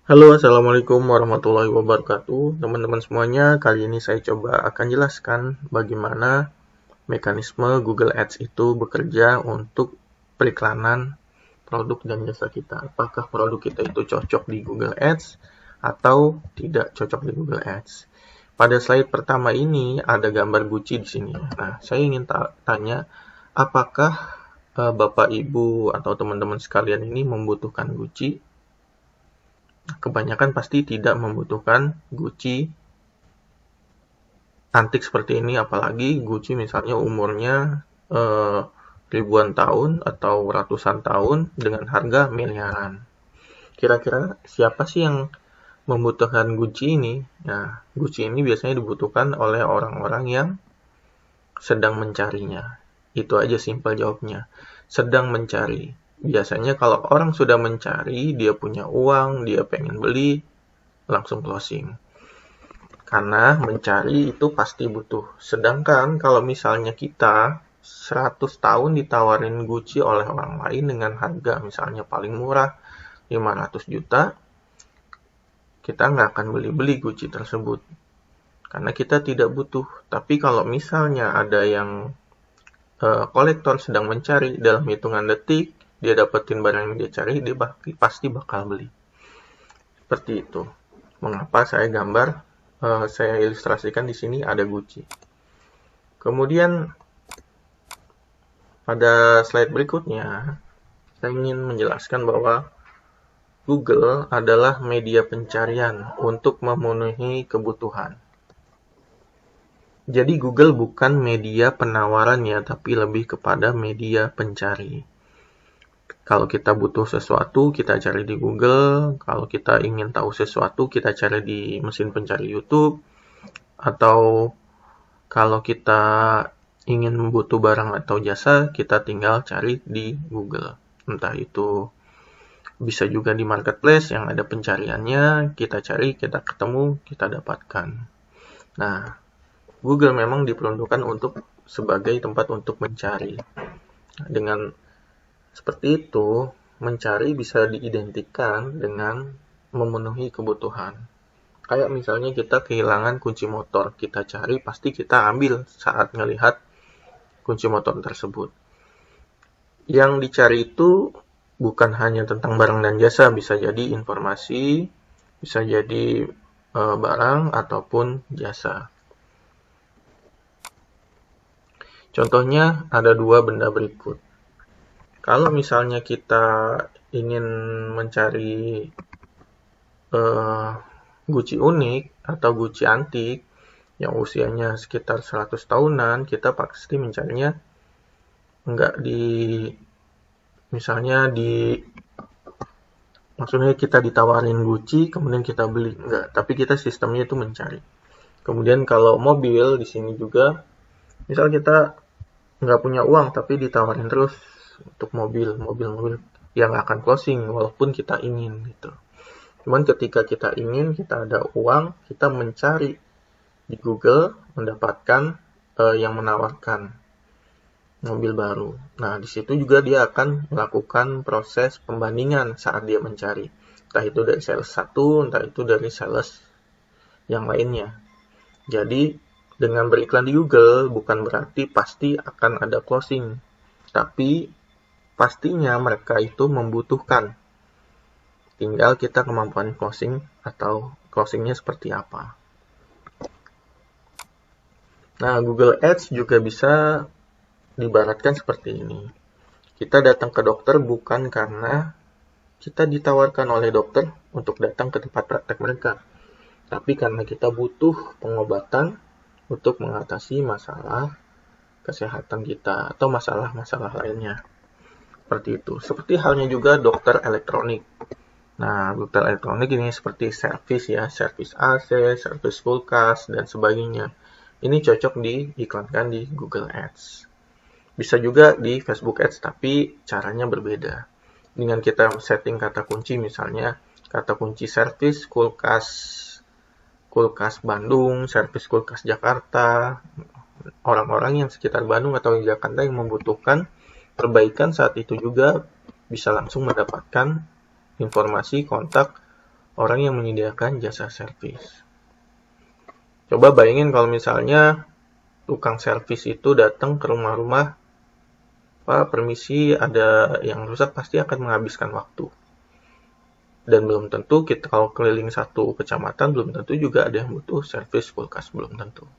Halo, Assalamualaikum warahmatullahi wabarakatuh. Teman-teman semuanya, kali ini saya coba akan jelaskan bagaimana mekanisme Google Ads itu bekerja untuk periklanan produk dan jasa kita. Apakah produk kita itu cocok di Google Ads atau tidak cocok di Google Ads. Pada slide pertama ini ada gambar Gucci di sini. Nah, saya ingin tanya, apakah Bapak, Ibu, atau teman-teman sekalian ini membutuhkan Gucci? Kebanyakan pasti tidak membutuhkan Gucci antik seperti ini, apalagi Gucci misalnya umurnya ribuan tahun atau ratusan tahun dengan harga miliaran. Kira-kira siapa sih yang membutuhkan Gucci ini? Nah, Gucci ini biasanya dibutuhkan oleh orang-orang yang sedang mencarinya. Itu aja simpel jawabnya. Sedang mencari. Biasanya kalau orang sudah mencari, dia punya uang, dia pengen beli, langsung closing. Karena mencari itu pasti butuh. Sedangkan kalau misalnya kita 100 tahun ditawarin Gucci oleh orang lain dengan harga misalnya paling murah 500 juta, kita nggak akan beli-beli Gucci tersebut. Karena kita tidak butuh. Tapi kalau misalnya ada yang kolektor sedang mencari, dalam hitungan detik, dia dapetin barang yang dia cari, dia pasti bakal beli. Seperti itu. Mengapa saya ilustrasikan di sini ada Gucci. Kemudian pada slide berikutnya, saya ingin menjelaskan bahwa Google adalah media pencarian untuk memenuhi kebutuhan. Jadi Google bukan media penawaran ya, tapi lebih kepada media pencari. Kalau kita butuh sesuatu, kita cari di Google. Kalau kita ingin tahu sesuatu, kita cari di mesin pencari YouTube. Atau kalau kita ingin butuh barang atau jasa, kita tinggal cari di Google. Entah itu bisa juga di marketplace yang ada pencariannya, kita cari, kita ketemu, kita dapatkan. Nah, Google memang diperuntukkan sebagai tempat untuk mencari. Dengan seperti itu, mencari bisa diidentikan dengan memenuhi kebutuhan. Kayak misalnya kita kehilangan kunci motor, kita cari, pasti kita ambil saat melihat kunci motor tersebut. Yang dicari itu bukan hanya tentang barang dan jasa, bisa jadi informasi, bisa jadi barang ataupun jasa. Contohnya ada dua benda berikut. Kalau misalnya kita ingin mencari Gucci unik atau Gucci antik yang usianya sekitar 100 tahunan, kita pasti mencarinya enggak maksudnya kita ditawarin Gucci, kemudian kita beli, enggak, tapi kita sistemnya itu mencari. Kemudian kalau mobil, di sini juga, misal kita nggak punya uang, tapi ditawarin terus untuk mobil yang akan closing, walaupun kita ingin gitu. Cuman ketika kita ingin, kita ada uang, kita mencari di Google, mendapatkan yang menawarkan mobil baru. Nah, di situ juga dia akan melakukan proses pembandingan saat dia mencari. Entah itu dari sales 1, entah itu dari sales yang lainnya. Jadi, dengan beriklan di Google bukan berarti pasti akan ada closing. Tapi, pastinya mereka itu membutuhkan. Tinggal kita kemampuan closing atau closingnya seperti apa. Nah, Google Ads juga bisa diibaratkan seperti ini. Kita datang ke dokter bukan karena kita ditawarkan oleh dokter untuk datang ke tempat praktek mereka, tapi karena kita butuh pengobatan untuk mengatasi masalah kesehatan kita atau masalah-masalah lainnya. Seperti itu. Seperti halnya juga dokter elektronik. Nah, dokter elektronik ini seperti servis AC, servis kulkas, dan sebagainya. Ini cocok diiklankan di Google Ads. Bisa juga di Facebook Ads, tapi caranya berbeda. Dengan kita setting kata kunci, misalnya kata kunci servis kulkas Bandung, servis kulkas Jakarta. Orang-orang yang sekitar Bandung atau Jakarta yang membutuhkan perbaikan saat itu juga bisa langsung mendapatkan informasi kontak orang yang menyediakan jasa servis. Coba bayangin kalau misalnya tukang servis itu datang ke rumah-rumah, Pak, permisi, ada yang rusak, pasti akan menghabiskan waktu. Dan belum tentu kita kalau keliling satu kecamatan, belum tentu juga ada yang butuh servis kulkas, belum tentu.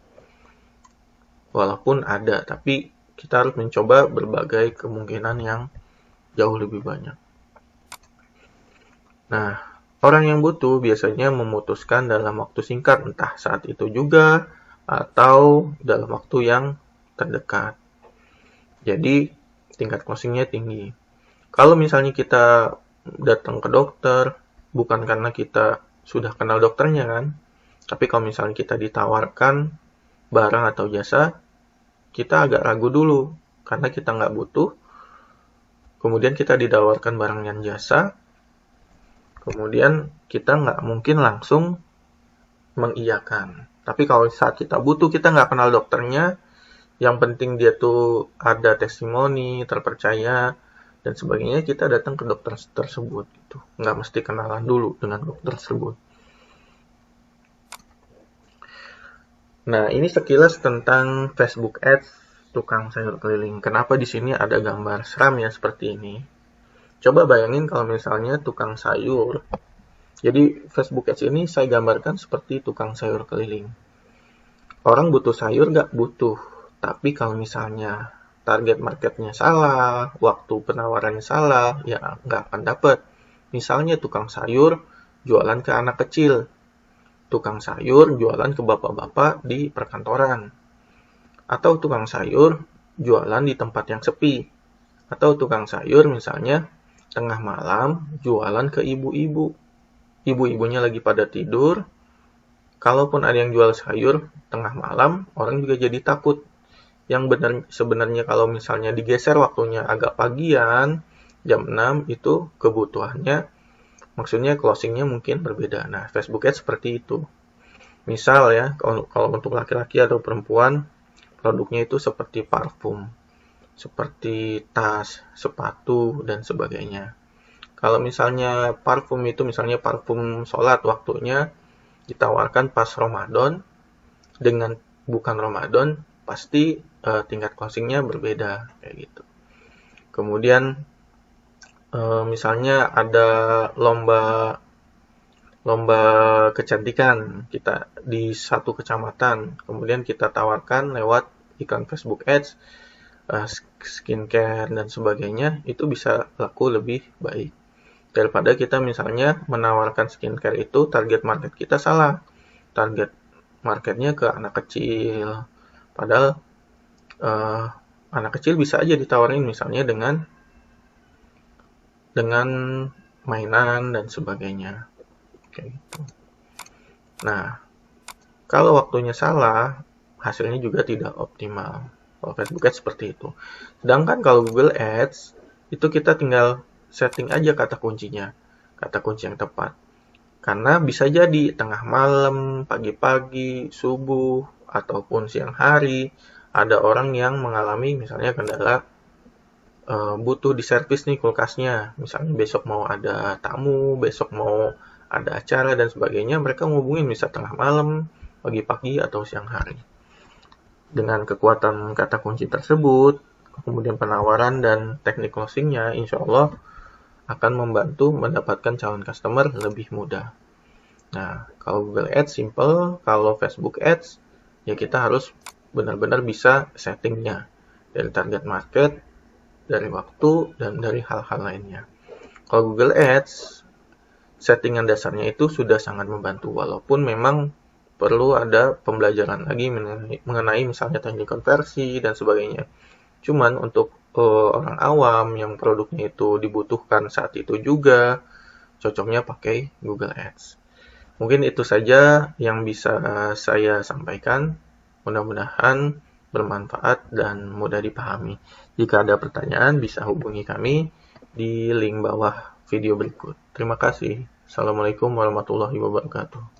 Walaupun ada, tapi kita harus mencoba berbagai kemungkinan yang jauh lebih banyak. Nah, orang yang butuh biasanya memutuskan dalam waktu singkat, entah saat itu juga atau dalam waktu yang terdekat. Jadi, tingkat closingnya tinggi. Kalau misalnya kita datang ke dokter, bukan karena kita sudah kenal dokternya kan, tapi kalau misalnya kita ditawarkan barang atau jasa, kita agak ragu dulu, karena kita nggak butuh, kemudian kita ditawarkan barang dan jasa, kemudian kita nggak mungkin langsung mengiyakan. Tapi kalau saat kita butuh, kita nggak kenal dokternya, yang penting dia tuh ada testimoni, terpercaya, dan sebagainya, kita datang ke dokter tersebut. Gitu. Nggak mesti kenalan dulu dengan dokter tersebut. Nah, ini sekilas tentang Facebook Ads tukang sayur keliling. Kenapa di sini ada gambar seram ya seperti ini? Coba bayangin kalau misalnya tukang sayur. Jadi Facebook Ads ini saya gambarkan seperti tukang sayur keliling. Orang butuh sayur nggak? Butuh. Tapi kalau misalnya target marketnya salah, waktu penawarannya salah, ya nggak akan dapat. Misalnya tukang sayur jualan ke anak kecil. Tukang sayur jualan ke bapak-bapak di perkantoran. Atau tukang sayur jualan di tempat yang sepi. Atau tukang sayur misalnya tengah malam jualan ke ibu-ibu. Ibu-ibunya lagi pada tidur. Kalaupun ada yang jual sayur tengah malam, orang juga jadi takut. Yang sebenarnya kalau misalnya digeser waktunya agak pagian, jam 6 itu kebutuhannya, maksudnya closingnya mungkin berbeda. Nah, Facebook Ads seperti itu. Misal ya, kalau untuk laki-laki atau perempuan, produknya itu seperti parfum, seperti tas, sepatu, dan sebagainya. Kalau misalnya parfum itu, misalnya parfum sholat, waktunya ditawarkan pas Ramadan, dengan bukan Ramadan, pasti tingkat closingnya berbeda, kayak gitu. Kemudian, misalnya ada lomba kecantikan kita di satu kecamatan, kemudian kita tawarkan lewat iklan Facebook Ads, skincare dan sebagainya, itu bisa laku lebih baik daripada kita misalnya menawarkan skincare itu target market kita salah, target marketnya ke anak kecil, padahal anak kecil bisa aja ditawarin misalnya dengan mainan dan sebagainya, kayak gitu. Nah, kalau waktunya salah, hasilnya juga tidak optimal. Kalau Facebook Ads seperti itu. Sedangkan kalau Google Ads, itu kita tinggal setting aja kata kuncinya, kata kunci yang tepat. Karena bisa jadi tengah malam, pagi-pagi, subuh, ataupun siang hari, ada orang yang mengalami misalnya kendala butuh diservis nih kulkasnya. Misalnya besok mau ada tamu, besok mau ada acara dan sebagainya, mereka ngubungin bisa tengah malam, pagi-pagi, atau siang hari. Dengan kekuatan kata kunci tersebut, kemudian penawaran dan teknik closingnya, insya Allah akan membantu mendapatkan calon customer lebih mudah. Nah, kalau Google Ads simple, kalau Facebook Ads, ya kita harus benar-benar bisa settingnya dari target market, dari waktu, dan dari hal-hal lainnya. Kalau Google Ads, settingan dasarnya itu sudah sangat membantu, walaupun memang perlu ada pembelajaran lagi mengenai misalnya teknik konversi dan sebagainya. Cuman untuk orang awam yang produknya itu dibutuhkan saat itu juga, cocoknya pakai Google Ads. Mungkin itu saja yang bisa saya sampaikan. Mudah-mudahan bermanfaat dan mudah dipahami. Jika ada pertanyaan, bisa hubungi kami di link bawah video berikut. Terima kasih. Assalamualaikum warahmatullahi wabarakatuh.